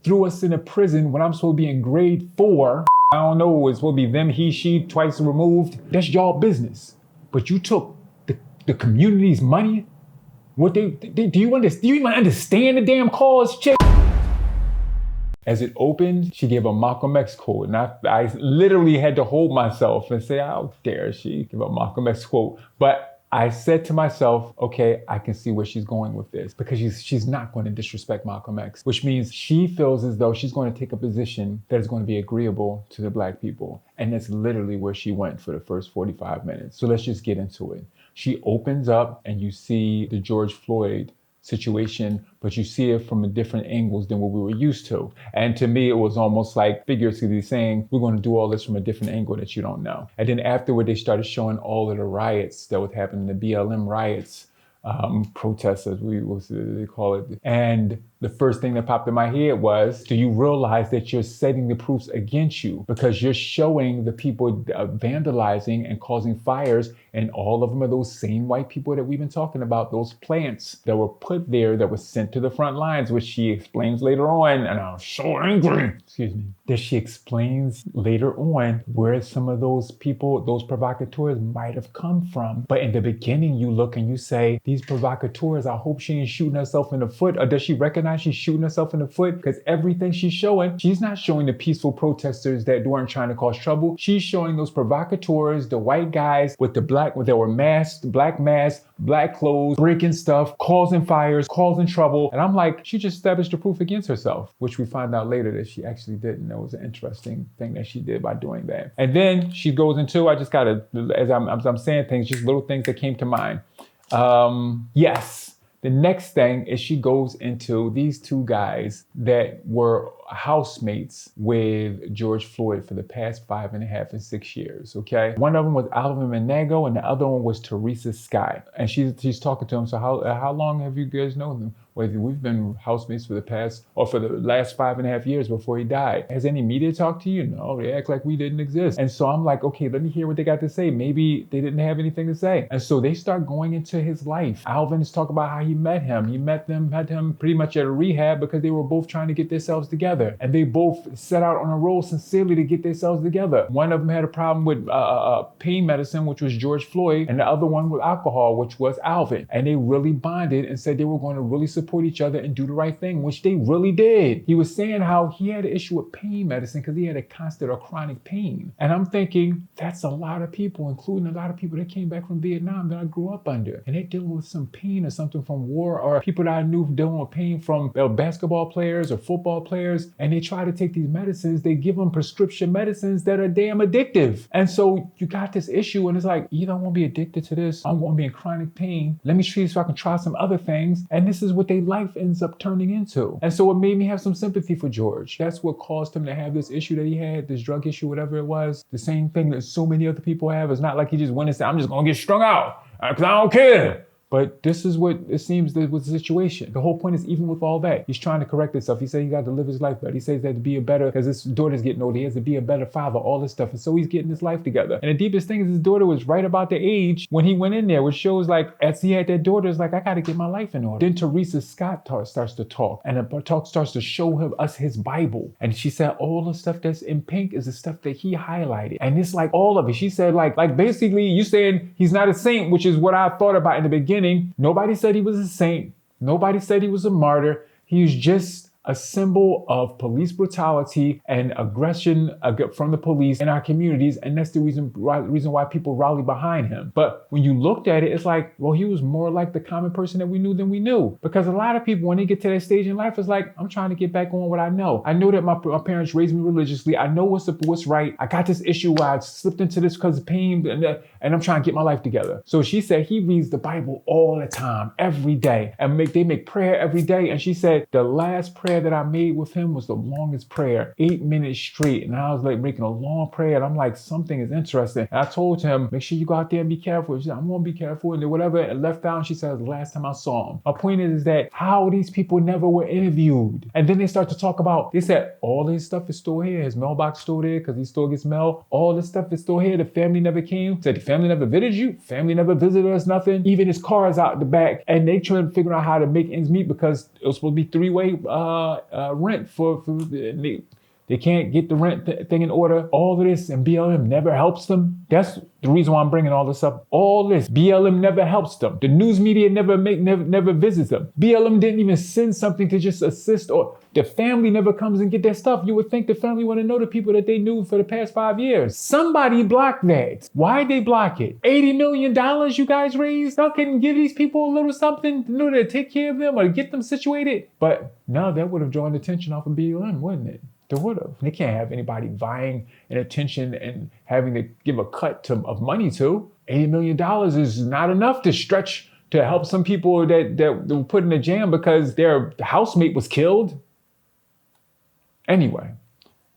threw us in a prison when I'm supposed to be in grade 4. I don't know, it's supposed to be them, he, she, twice removed. That's y'all business. But you took the community's money? What do you even understand the damn cause, chick? As it opened, she gave a Malcolm X quote. And I literally had to hold myself and say, how dare she give a Malcolm X quote? But I said to myself, okay, I can see where she's going with this, because she's not going to disrespect Malcolm X, which means she feels as though she's going to take a position that is going to be agreeable to the Black people. And that's literally where she went for the first 45 minutes. So let's just get into it. She opens up and you see the George Floyd situation, but you see it from different angles than what we were used to. And to me, it was almost like figuratively saying, we're going to do all this from a different angle that you don't know. And then afterward, they started showing all of the riots that was happening, the BLM riots, protests, as they call it. And the first thing that popped in my head was, do you realize that you're setting the proofs against you? Because you're showing the people vandalizing and causing fires, and all of them are those same white people that we've been talking about, those plants that were put there, that were sent to the front lines, which she explains later on, and I'm so angry, that she explains later on where some of those people, those provocateurs might have come from. But in the beginning, you look and you say, these provocateurs, I hope she ain't shooting herself in the foot, or does she recognize she's shooting herself in the foot? Because everything she's showing, she's not showing the peaceful protesters that weren't trying to cause trouble. She's showing those provocateurs, the white guys with that were masked, black clothes, breaking stuff, causing fires, causing trouble. And I'm like, she just established the proof against herself, which we find out later that she actually didn't. That was an interesting thing that she did by doing that. And then she goes into, I just gotta, as I'm saying things, just little things that came to mind. Yes. The next thing is she goes into these two guys that were housemates with George Floyd for the past 5.5 and 6 years, okay? One of them was Alvin Manego and the other one was Teresa Scott. And she's talking to him, so how long have you guys known them? Well, we've been housemates for the last 5.5 years before he died. Has any media talked to you? No, they act like we didn't exist. And so I'm like, okay, let me hear what they got to say. Maybe they didn't have anything to say. And so they start going into his life. Alvin is talking about how he met him. He met him pretty much at a rehab because they were both trying to get themselves together. And they both set out on a road sincerely to get themselves together. One of them had a problem with pain medicine, which was George Floyd, and the other one with alcohol, which was Alvin. And they really bonded and said they were going to really support each other and do the right thing, which they really did. He was saying how he had an issue with pain medicine because he had a constant or chronic pain. And I'm thinking, that's a lot of people, including a lot of people that came back from Vietnam that I grew up under. And they're dealing with some pain or something from war, or people that I knew dealing with pain from basketball players or football players. And they try to take these medicines, they give them prescription medicines that are damn addictive. And so you got this issue and it's like, either I'm gonna be addicted to this, I'm gonna be in chronic pain. Let me see so I can try some other things. And this is what their life ends up turning into. And so it made me have some sympathy for George. That's what caused him to have this issue that he had, this drug issue, whatever it was. The same thing that so many other people have. It's not like he just went and said, I'm just gonna get strung out because I don't care. But this is what it seems that was the situation. The whole point is, even with all that, he's trying to correct himself. He said he got to live his life better. He says that to be a better, because his daughter's getting older, he has to be a better father, all this stuff. And so he's getting his life together. And the deepest thing is his daughter was right about the age when he went in there, which shows like, as he had that daughter, it's like, I got to get my life in order. Then Teresa Scott starts to talk, and the talk starts to show us his Bible. And she said all the stuff that's in pink is the stuff that he highlighted. And it's like all of it. She said like basically you saying he's not a saint, which is what I thought about in the beginning. Nobody said he was a saint. Nobody said he was a martyr. He was just a symbol of police brutality and aggression from the police in our communities. And that's the reason why people rally behind him. But when you looked at it, it's like, well, he was more like the common person that we knew than we knew. Because a lot of people, when they get to that stage in life, it's like, I'm trying to get back on what I know. I know that my parents raised me religiously. I know what's right. I got this issue where I slipped into this because of pain and I'm trying to get my life together. So she said he reads the Bible all the time, every day. And they make prayer every day. And she said the last prayer that I made with him was the longest prayer, 8 minutes straight. And I was like making a long prayer. And I'm like, something is interesting. And I told him, make sure you go out there and be careful. She said, I'm going to be careful. And then whatever, and left out. And she said, the last time I saw him. My point is that how these people never were interviewed. And then they start to talk about, they said, all his stuff is still here. His mailbox still there because he still gets mail. All this stuff is still here. The family never came. Said, the family never visited you. Family never visited us, nothing. Even his car is out the back. And they trying to figure out how to make ends meet because it was supposed to be three-way rent for they can't get the rent thing in order. All of this, and BLM never helps them. That's the reason why I'm bringing all this up. All this, BLM never helps them. The news media never visits them. BLM didn't even send something to just assist, or the family never comes and get their stuff. You would think the family want to know the people that they knew for the past 5 years. Somebody blocked that. Why'd they block it? $80 million you guys raised? Y'all can give these people a little something in order to take care of them or get them situated. But no, that would have drawn attention off of BLM, wouldn't it? They would have. They can't have anybody vying in attention and having to give a cut of money to. $80 million is not enough to stretch to help some people that were put in a jam because their housemate was killed. Anyway,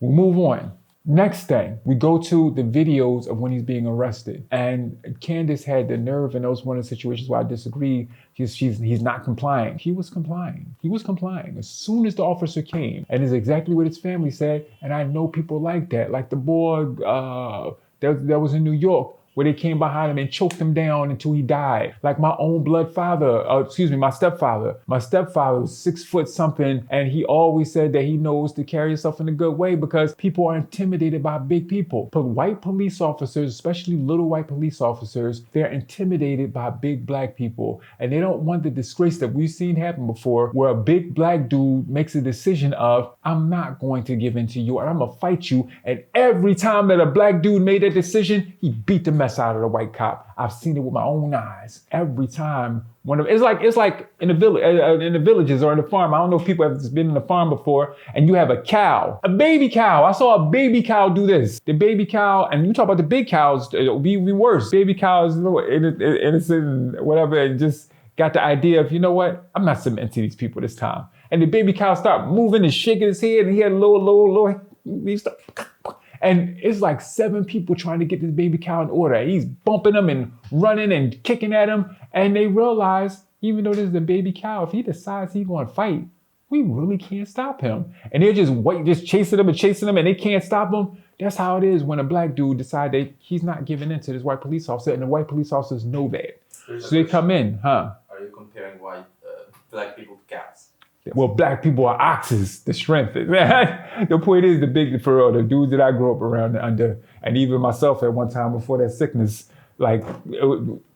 we'll move on. Next thing, we go to the videos of when he's being arrested. And Candace had the nerve, and that was one of the situations where I disagree. He's not complying. He was complying. He was complying. As soon as the officer came, and it's exactly what his family said, and I know people like that. Like the boy that was in New York, where they came behind him and choked him down until he died. Like my own blood father, my stepfather. My stepfather was 6 foot something, and he always said that he knows to carry himself in a good way because people are intimidated by big people. But white police officers, especially little white police officers, they're intimidated by big black people. And they don't want the disgrace that we've seen happen before, where a big black dude makes a decision of, I'm not going to give in to you, and I'm gonna fight you. And every time that a black dude made that decision, he beat the mess out of the white cop. I've seen it with my own eyes. Every time it's like in the villages or in the farm. I don't know if people have been in the farm before, and you have a cow, a baby cow. I saw a baby cow do this. The baby cow, and you talk about the big cows, it'll be worse. Baby cows, innocent and whatever, and just got the idea of, you know what? I'm not submitting to these people this time. And the baby cow started moving and shaking his head, and he had a low. And it's like 7 people trying to get this baby cow in order. He's bumping them and running and kicking at him. And they realize, even though this is a baby cow, if he decides he's going to fight, we really can't stop him. And they're just chasing him, and they can't stop him. That's how it is when a black dude decides that he's not giving in to this white police officer, and the white police officers know that. So they come in, Are you comparing black people to cats? Well, black people are oxes, the strength. The point is, the dudes that I grew up around under, and even myself at one time before that sickness, like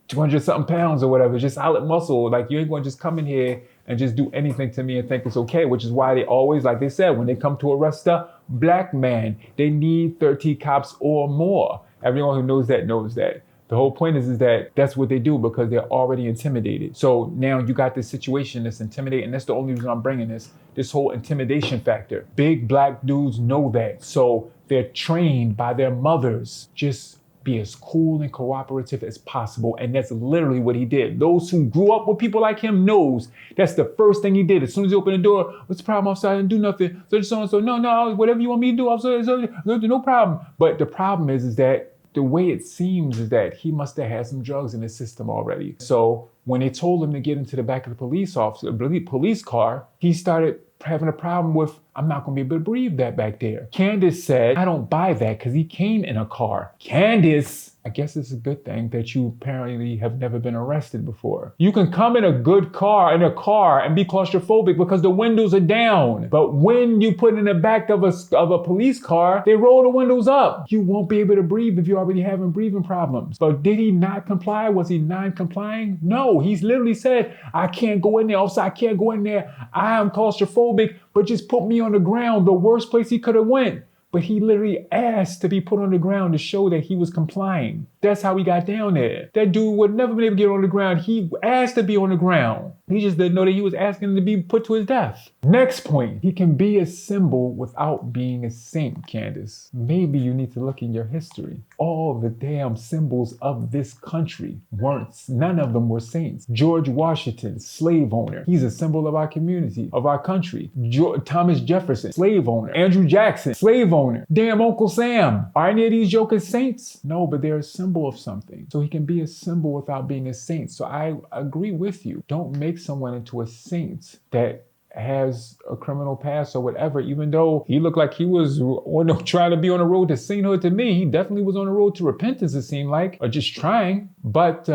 200 something pounds or whatever, just solid muscle. Like you ain't gonna just come in here and just do anything to me and think it's okay, which is why they always, like they said, when they come to arrest a black man, they need 30 cops or more. Everyone who knows that knows that. The whole point is that that's what they do because they're already intimidated. So now you got this situation that's intimidating. And that's the only reason I'm bringing this whole intimidation factor. Big black dudes know that. So they're trained by their mothers. Just be as cool and cooperative as possible. And that's literally what he did. Those who grew up with people like him knows that's the first thing he did. As soon as he opened the door, what's the problem, officer? I didn't do nothing. So, no, whatever you want me to do, officer, no problem. But the problem is that the way it seems is that he must have had some drugs in his system already. So when they told him to get into the back of the police car, he started having a problem with, I'm not gonna be able to breathe that back there. Candace said, I don't buy that because he came in a car. Candace, I guess it's a good thing that you apparently have never been arrested before. You can come in a car and be claustrophobic because the windows are down. But when you put in the back of a police car, they roll the windows up. You won't be able to breathe if you're already having breathing problems. But did he not comply? Was he non-complying? No, he's literally said, I can't go in there, officer, I can't go in there. I am claustrophobic, but just put me on the ground, the worst place he could have went. But he literally asked to be put on the ground to show that he was complying. That's how he got down there. That dude would never been able to get on the ground. He asked to be on the ground. He just didn't know that he was asking to be put to his death. Next point, he can be a symbol without being a saint, Candace. Maybe you need to look in your history. All the damn symbols of this country none of them were saints. George Washington, slave owner. He's a symbol of our community, of our country. Thomas Jefferson, slave owner. Andrew Jackson, slave owner. Damn Uncle Sam. Are any of these jokers saints? No, but they're a symbol of something. So he can be a symbol without being a saint. So I agree with you. Don't make someone into a saint that has a criminal past or whatever, even though he looked like he was trying to be on the road to sainthood. To me, he definitely was on the road to repentance, it seemed like, or just trying. But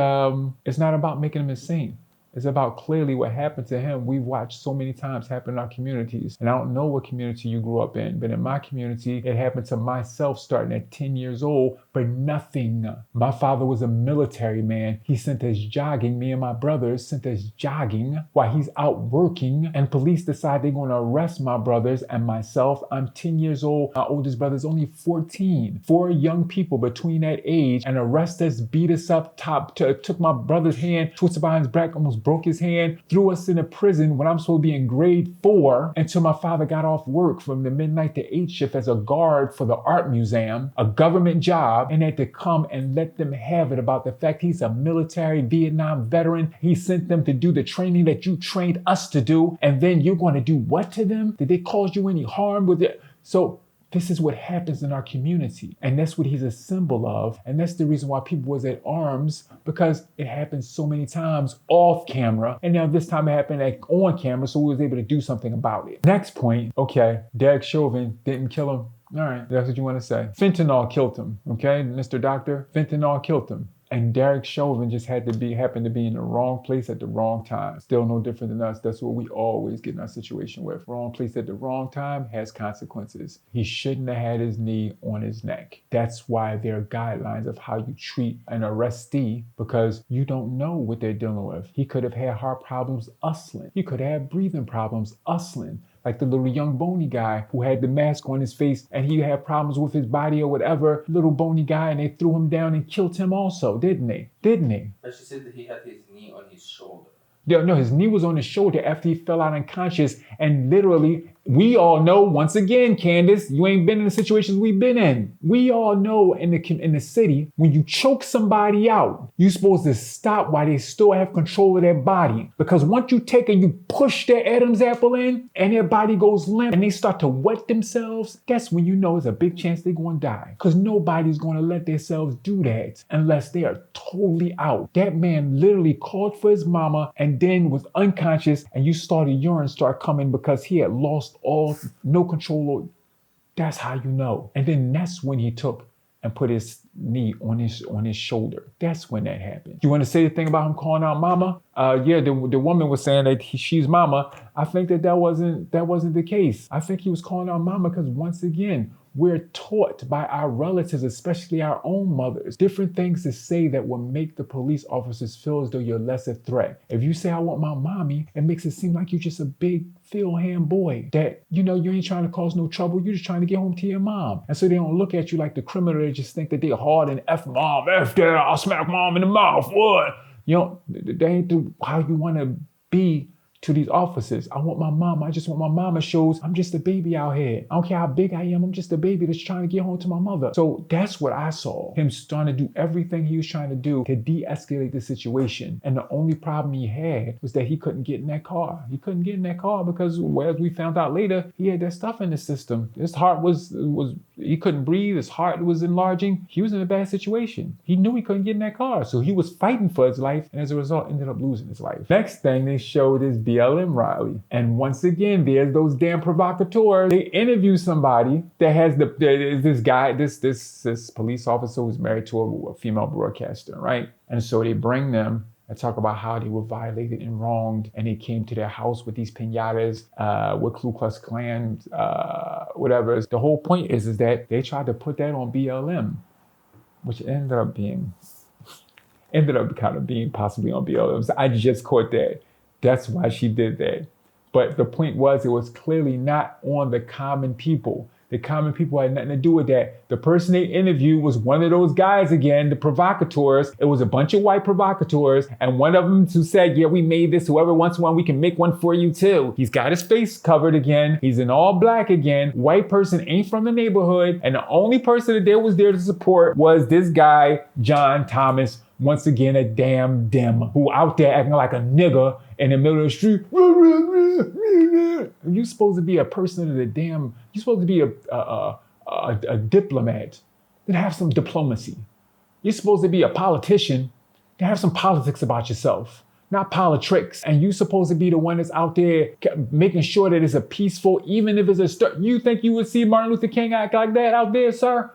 it's not about making him a saint. It's about clearly what happened to him. We've watched so many times happen in our communities. And I don't know what community you grew up in, but in my community, it happened to myself starting at 10 years old for nothing. My father was a military man. He sent us jogging. Me and my brothers sent us jogging while he's out working. And police decide they're going to arrest my brothers and myself. I'm 10 years old. My oldest brother's only 14. 4 young people between that age and arrest us, beat us up, took my brother's hand, twisted behind his back, almost broke his hand, threw us in a prison when I'm supposed to be in grade 4 until my father got off work from the midnight to 8 shift as a guard for the art museum, a government job, and had to come and let them have it about the fact he's a military Vietnam veteran. He sent them to do the training that you trained us to do, and then you're going to do what to them? Did they cause you any harm with it? So this is what happens in our community. And that's what he's a symbol of. And that's the reason why people was at arms, because it happened so many times off camera. And now this time it happened on camera, so we was able to do something about it. Next point, okay, Derek Chauvin didn't kill him. All right, that's what you want to say. Fentanyl killed him, okay, Mr. Doctor? Fentanyl killed him. And Derek Chauvin just happened to be in the wrong place at the wrong time. Still no different than us. That's what we always get in our situation with. Wrong place at the wrong time has consequences. He shouldn't have had his knee on his neck. That's why there are guidelines of how you treat an arrestee, because you don't know what they're dealing with. He could have had heart problems hustling. He could have had breathing problems hustling. Like the little young bony guy who had the mask on his face and he had problems with his body or whatever, little bony guy, and they threw him down and killed him also, didn't they? But she said that he had his knee on his shoulder. No, his knee was on his shoulder after he fell out unconscious, and literally, we all know, once again, Candace, you ain't been in the situations we've been in. We all know in the city, when you choke somebody out, you're supposed to stop while they still have control of their body. Because once you take and you push their Adam's apple in, and their body goes limp, and they start to wet themselves, that's when you know it's a big chance they're going to die. Because nobody's going to let themselves do that unless they are totally out. That man literally called for his mama and then was unconscious, and you started urine start coming because he had lost no control. That's how you know. And then that's when he took and put his knee on his shoulder. That's when that happened. You want to say the thing about him calling out mama? Yeah, the woman was saying that she's mama. I think that wasn't the case. I think he was calling out mama because, once again, we're taught by our relatives, especially our own mothers, different things to say that will make the police officers feel as though you're less a threat. If you say, I want my mommy, it makes it seem like you're just a big Phil-hand boy that, you ain't trying to cause no trouble. You're just trying to get home to your mom. And so they don't look at you like the criminal. They just think that they're hard and F mom, F dad, I'll smack mom in the mouth. What? That ain't how you want to be to these officers. I want my mama. I just want my mama shows I'm just a baby out here. I don't care how big I am. I'm just a baby that's trying to get home to my mother. So that's what I saw. Him starting to do everything he was trying to do to de-escalate the situation. And the only problem he had was that he couldn't get in that car. He couldn't get in that car because, well, as we found out later, he had that stuff in his system. His heart was he couldn't breathe. His heart was enlarging. He was in a bad situation. He knew he couldn't get in that car. So he was fighting for his life, and as a result, ended up losing his life. Next thing they showed is BLM rally. And once again, there's those damn provocateurs. They interview somebody that has this police officer who's married to a female broadcaster, right? And so they bring them and talk about how they were violated and wronged, and they came to their house with these piñatas, with Ku Klux Klan, whatever. The whole point is that they tried to put that on BLM, which ended up kind of being possibly on BLM. So I just caught that. That's why she did that. But the point was, it was clearly not on the common people. The common people had nothing to do with that. The person they interviewed was one of those guys again, the provocateurs. It was a bunch of white provocateurs. And one of them who said, yeah, we made this. Whoever wants one, we can make one for you too. He's got his face covered again. He's in all black again. White person ain't from the neighborhood. And the only person that there was there to support was this guy, John Thomas. Once again, a damn dim who out there acting like a nigga in the middle of the street. You're supposed to be a person of the damn, you're supposed to be a diplomat that have some diplomacy. You're supposed to be a politician to have some politics about yourself, not politics. And you're supposed to be the one that's out there making sure that it's a peaceful, even if it's you think you would see Martin Luther King act like that out there, sir?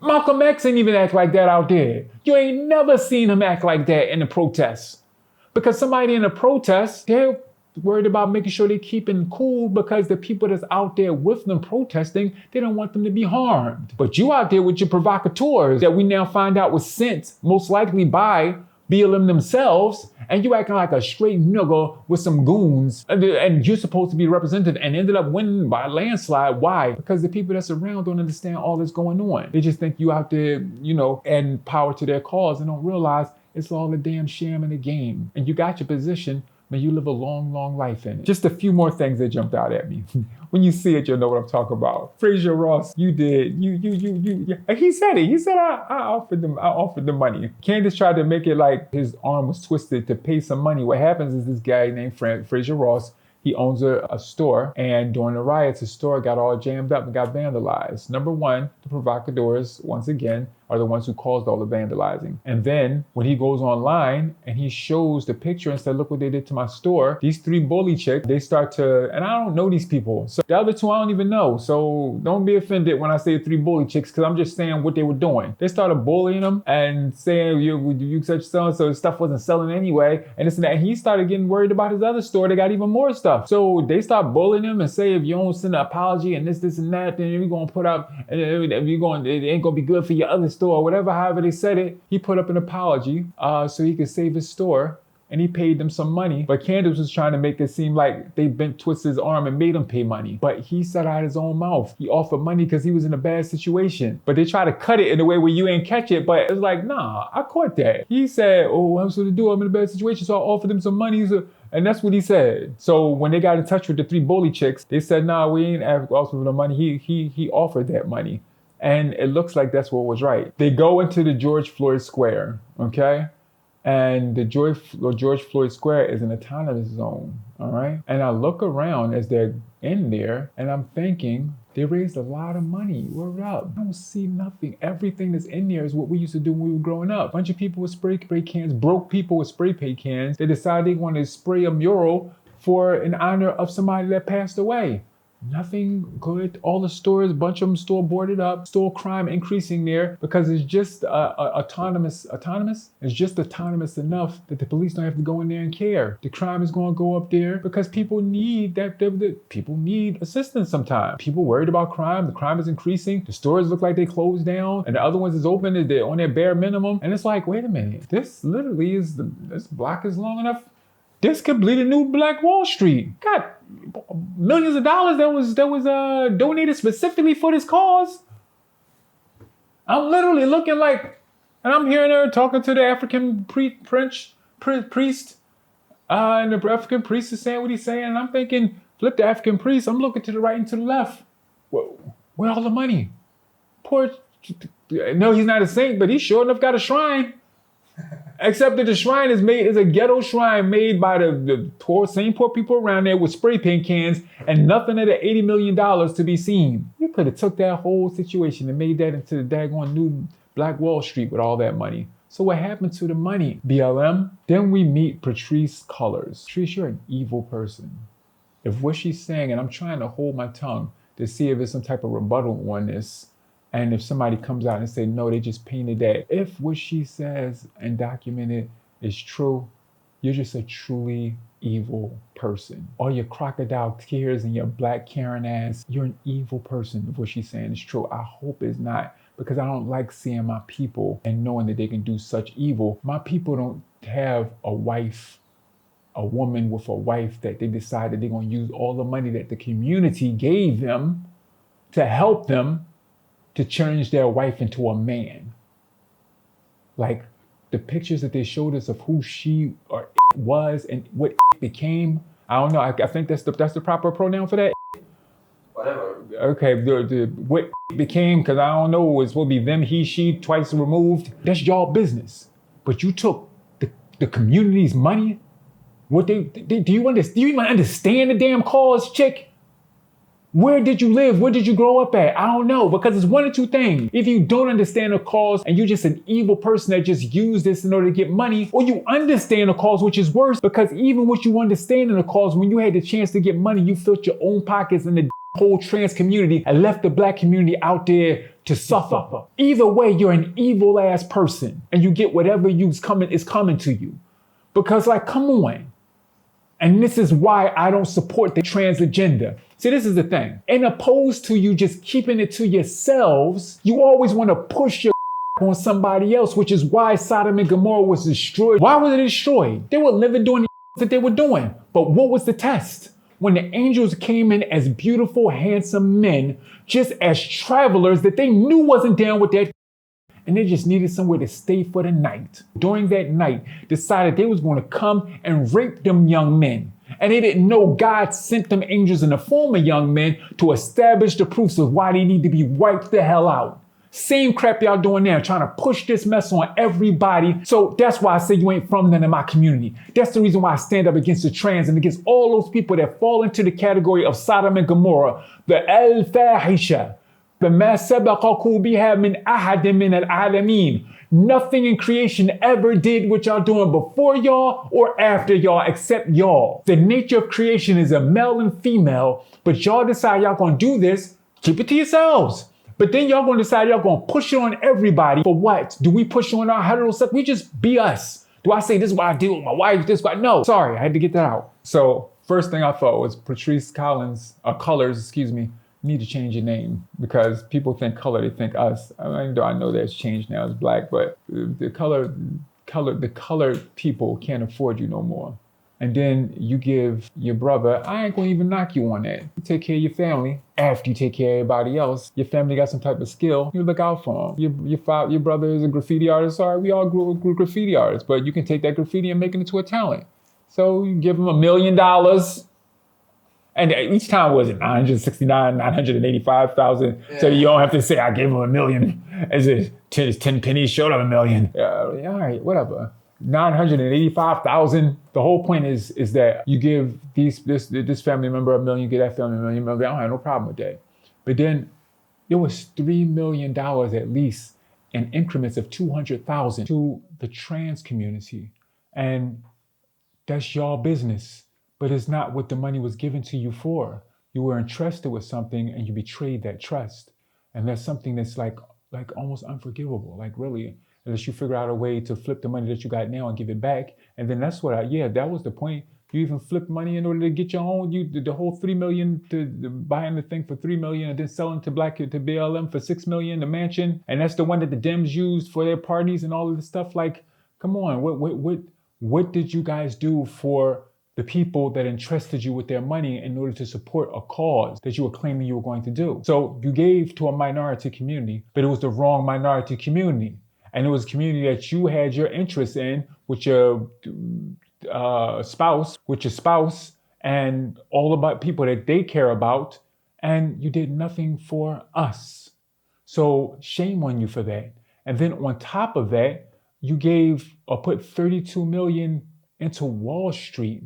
Malcolm X ain't even act like that out there. You ain't never seen him act like that in the protests. Because somebody in a protest, they're worried about making sure they're keeping cool because the people that's out there with them protesting, they don't want them to be harmed. But you out there with your provocateurs that we now find out was sent most likely by BLM themselves, and you acting like a straight nigga with some goons, and you're supposed to be representative and ended up winning by a landslide. Why? Because the people that's around don't understand all that's going on. They just think you out there, adding power to their cause and don't realize it's all a damn sham and a game. And you got your position, may you live a long, long life in it. Just a few more things that jumped out at me. When you see it, you'll know what I'm talking about. Frazier Ross, you did. He said it. He said I offered the money. Candace tried to make it like his arm was twisted to pay some money. What happens is this guy named Frazier Ross, he owns a store, and during the riots, his store got all jammed up and got vandalized. Number one, the provocateurs, once again, are the ones who caused all the vandalizing. And then when he goes online and he shows the picture and said, look what they did to my store, these 3 bully chicks, they start to, and I don't know these people. So the other 2, I don't even know. So don't be offended when I say 3 bully chicks, because I'm just saying what they were doing. They started bullying him and saying, you such so stuff wasn't selling anyway. And this and that. And he started getting worried about his other store. They got even more stuff. So they start bullying him and say, if you don't send an apology and this and that, then you're going to put up, and it ain't going to be good for your other store, or whatever, however they said it. He put up an apology so he could save his store, and he paid them some money. But Candace was trying to make it seem like they twisted his arm and made him pay money. But he said out of his own mouth, he offered money because he was in a bad situation. But they try to cut it in a way where you ain't catch it. But it's like, nah, I caught that. He said, oh, I'm supposed to do, I'm in a bad situation, so I offered them some money. And that's what he said. So when they got in touch with the 3 bully chicks, they said, nah, we ain't offering the money. He offered that money. And it looks like that's what was right. They go into the George Floyd Square, okay? And the George Floyd Square is an autonomous zone, all right? And I look around as they're in there, and I'm thinking, they raised a lot of money. Word up. I don't see nothing. Everything that's in there is what we used to do when we were growing up. A bunch of people with spray cans, broke people with spray paint cans. They decided they wanted to spray a mural for in honor of somebody that passed away. Nothing good. All the stores, a bunch of them store boarded up. Store crime increasing there because it's just autonomous. It's just autonomous enough that the police don't have to go in there and care. The crime is going to go up there because people need people need assistance sometimes. People worried about crime. The crime is increasing. The stores look like they closed down, and the other ones is open. They're on their bare minimum. And it's like, wait a minute. This literally this block is long enough. This could be the new Black Wall Street. Got millions of dollars that was donated specifically for this cause. I'm literally looking like, and I'm hearing her talking to the African priest, and the African priest is saying what he's saying, and I'm thinking, flip the African priest. I'm looking to the right and to the left. Where all the money? No, he's not a saint, but he sure enough got a shrine. Except that the shrine is a ghetto shrine made by the same poor people around there with spray paint cans and nothing of the $80 million to be seen. You could have took that whole situation and made that into the daggone new Black Wall Street with all that money. So what happened to the money, BLM? Then we meet Patrisse Cullors. Patrisse, you're an evil person. If what she's saying, and I'm trying to hold my tongue to see if there's some type of rebuttal on this, and if somebody comes out and say, no, they just painted that. If what she says and documented is true, you're just a truly evil person. All your crocodile tears and your black Karen ass, you're an evil person if what she's saying is true. I hope it's not, because I don't like seeing my people and knowing that they can do such evil. My people don't have a woman with a wife that they decided they're going to use all the money that the community gave them to help them to change their wife into a man. Like the pictures that they showed us of who she or was and what became. I don't know. I think that's the proper pronoun for that. Whatever. Okay, what became, because I don't know, it's supposed to be them, he, she, twice removed. That's y'all business. But you took the community's money. Do you even understand the damn cause, chick? Where did you live? Where did you grow up at? I don't know, because it's one of two things. If you don't understand the cause and you're just an evil person that just used this in order to get money, or you understand the cause, which is worse, because even what you understand in the cause, when you had the chance to get money, you filled your own pockets in the whole trans community and left the black community out there to suffer. Either way, you're an evil ass person and you get whatever is coming to you. Because like, come on. And this is why I don't support the trans agenda. See, this is the thing. In opposed to you just keeping it to yourselves, you always want to push your on somebody else, which is why Sodom and Gomorrah was destroyed. Why was it destroyed? They were living doing the that they were doing. But what was the test? When the angels came in as beautiful, handsome men, just as travelers that they knew wasn't down with that, and they just needed somewhere to stay for the night. During that night, decided they was going to come and rape them young men. And they didn't know God sent them angels in the form of young men to establish the proofs of why they need to be wiped the hell out. Same crap y'all doing now, trying to push this mess on everybody. So that's why I say you ain't from none of my community. That's the reason why I stand up against the trans and against all those people that fall into the category of Sodom and Gomorrah, the al-fahisha, the ma sabaqakum biha min ahadin min al-alamin. Nothing in creation ever did what y'all doing before y'all or after y'all except y'all. The nature of creation is a male and female, but y'all decide y'all gonna do this, keep it to yourselves. But then y'all gonna decide y'all gonna push it on everybody. For what? Do we push it on our heterosexual? We just be us. Do I say this is what I do with my wife? This is what? No. Sorry, I had to get that out. So first thing I thought was Patrice Colors, need to change your name because people think color, they think us. I know that's changed now, it's black, but the colored people can't afford you no more. And then you give your brother, I ain't gonna even knock you on that. You take care of your family after you take care of everybody else. Your family got some type of skill, you look out for them. Your brother is a graffiti artist. Sorry, we all grew graffiti artists, but you can take that graffiti and make it into a talent. So you give him $1 million. And each time was it 969, 985,000. Yeah. So you don't have to say, I gave him $1 million. As it 10 pennies showed him $1 million. All right, whatever. 985,000. The whole point is that you give this family member $1 million, you get that family $1 million. I don't have no problem with that. But then there was $3 million at least in increments of 200,000 to the trans community, and that's y'all business. But it's not what the money was given to you for. You were entrusted with something and you betrayed that trust, and that's something that's like almost unforgivable. Like really. Unless you figure out a way to flip the money that you got now and give it back. And then that's what that was the point. You even flipped money in order to get your own, the whole $3 million to buying the thing for $3 million and then selling to BLM for $6 million, the mansion. And that's the one that the Dems used for their parties and all of this stuff. Like, come on, what did you guys do for the people that entrusted you with their money in order to support a cause that you were claiming you were going to do? So you gave to a minority community, but it was the wrong minority community. And it was a community that you had your interest in with your spouse, and all about people that they care about, and you did nothing for us. So shame on you for that. And then on top of that, you gave or put 32 million into Wall Street,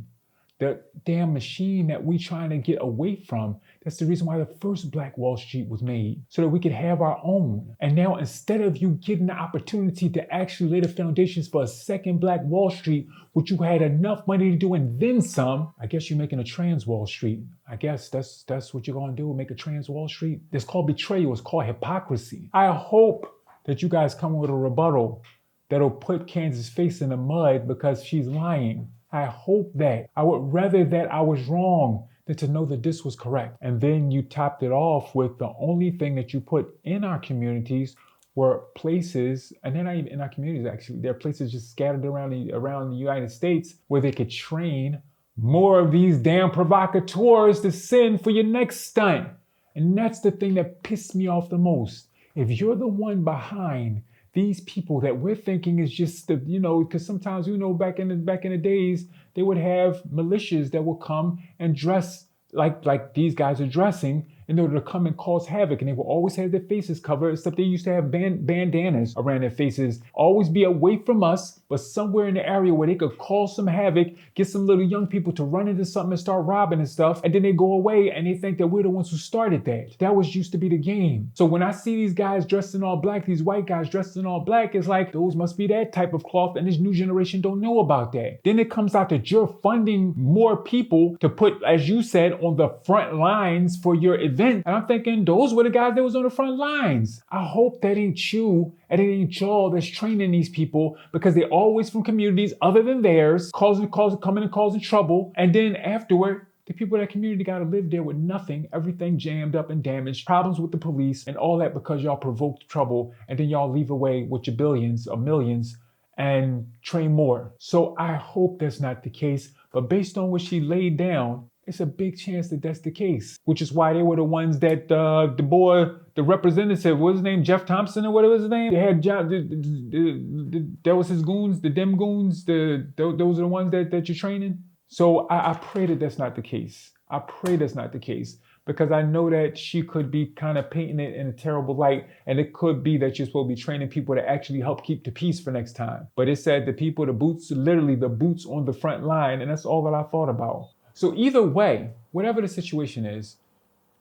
the damn machine that we trying to get away from. That's the reason why the first Black Wall Street was made, so that we could have our own. And now instead of you getting the opportunity to actually lay the foundations for a second Black Wall Street, which you had enough money to do and then some, I guess you're making a trans Wall Street. I guess that's what you're gonna do, make a trans Wall Street. It's called betrayal, it's called hypocrisy. I hope that you guys come with a rebuttal that'll put Kansas' face in the mud because she's lying. I hope that. I would rather that I was wrong than to know that this was correct. And then you topped it off with the only thing that you put in our communities were places, and they're not even in our communities actually, they're places just scattered around the United States where they could train more of these damn provocateurs to send for your next stunt. And that's the thing that pissed me off the most. If you're the one behind these people that we're thinking is just the, because sometimes, back in the days, they would have militias that would come and dress like these guys are dressing in order to come and cause havoc. And they will always have their faces covered, except they used to have bandanas around their faces. Always be away from us, but somewhere in the area where they could cause some havoc, get some little young people to run into something and start robbing and stuff. And then they go away and they think that we're the ones who started that. That was used to be the game. So when I see these guys dressed in all black, these white guys dressed in all black, it's like, those must be that type of cloth. And this new generation don't know about that. Then it comes out that you're funding more people to put, as you said, on the front lines for your event. And I'm thinking those were the guys that was on the front lines. I hope that ain't you And it ain't y'all that's training these people because they're always from communities other than theirs, coming and causing trouble. And then afterward, the people in that community got to live there with nothing, everything jammed up and damaged, problems with the police, and all that because y'all provoked trouble, and then y'all leave away with your billions or millions and train more. So I hope that's not the case, but based on what she laid down, it's a big chance that that's the case, which is why they were the ones that the representative, what was his name, Jeff Thompson or whatever his name, they had that was his goons, the dem goons, those are the ones that you're training. So I pray that that's not the case. I pray that's not the case because I know that she could be kind of painting it in a terrible light, and it could be that you're supposed to be training people to actually help keep the peace for next time. But it said the people, the boots, literally the boots on the front line, and that's all that I thought about. So either way, whatever the situation is,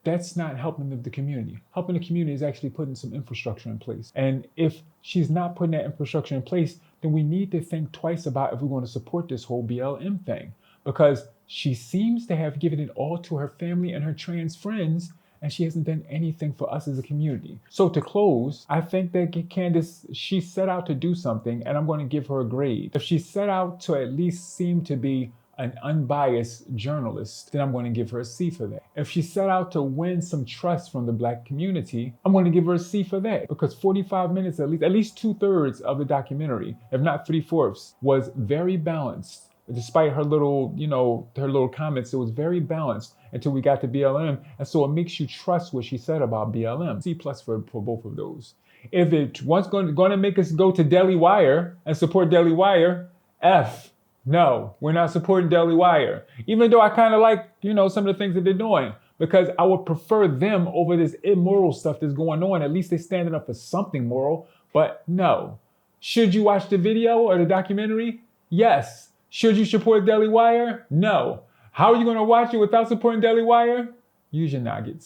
that's not helping the community. Helping the community is actually putting some infrastructure in place. And if she's not putting that infrastructure in place, then we need to think twice about if we're going to support this whole BLM thing. Because she seems to have given it all to her family and her trans friends, and she hasn't done anything for us as a community. So to close, I think that Candace, she set out to do something, and I'm going to give her a grade. If she set out to at least seem to be an unbiased journalist, then I'm going to give her a C for that. If she set out to win some trust from the Black community, I'm going to give her a C for that, because 45 minutes, at least 2/3 of the documentary, if not 3/4, was very balanced. Despite her little, her little comments, it was very balanced until we got to BLM. And so it makes you trust what she said about BLM. C+ for both of those. If it was going to make us go to Daily Wire and support Daily Wire, F. No, we're not supporting Daily Wire. Even though I kind of like, some of the things that they're doing, because I would prefer them over this immoral stuff that's going on. At least they're standing up for something moral. But no. Should you watch the video or the documentary? Yes. Should you support Daily Wire? No. How are you going to watch it without supporting Daily Wire? Use your noggins.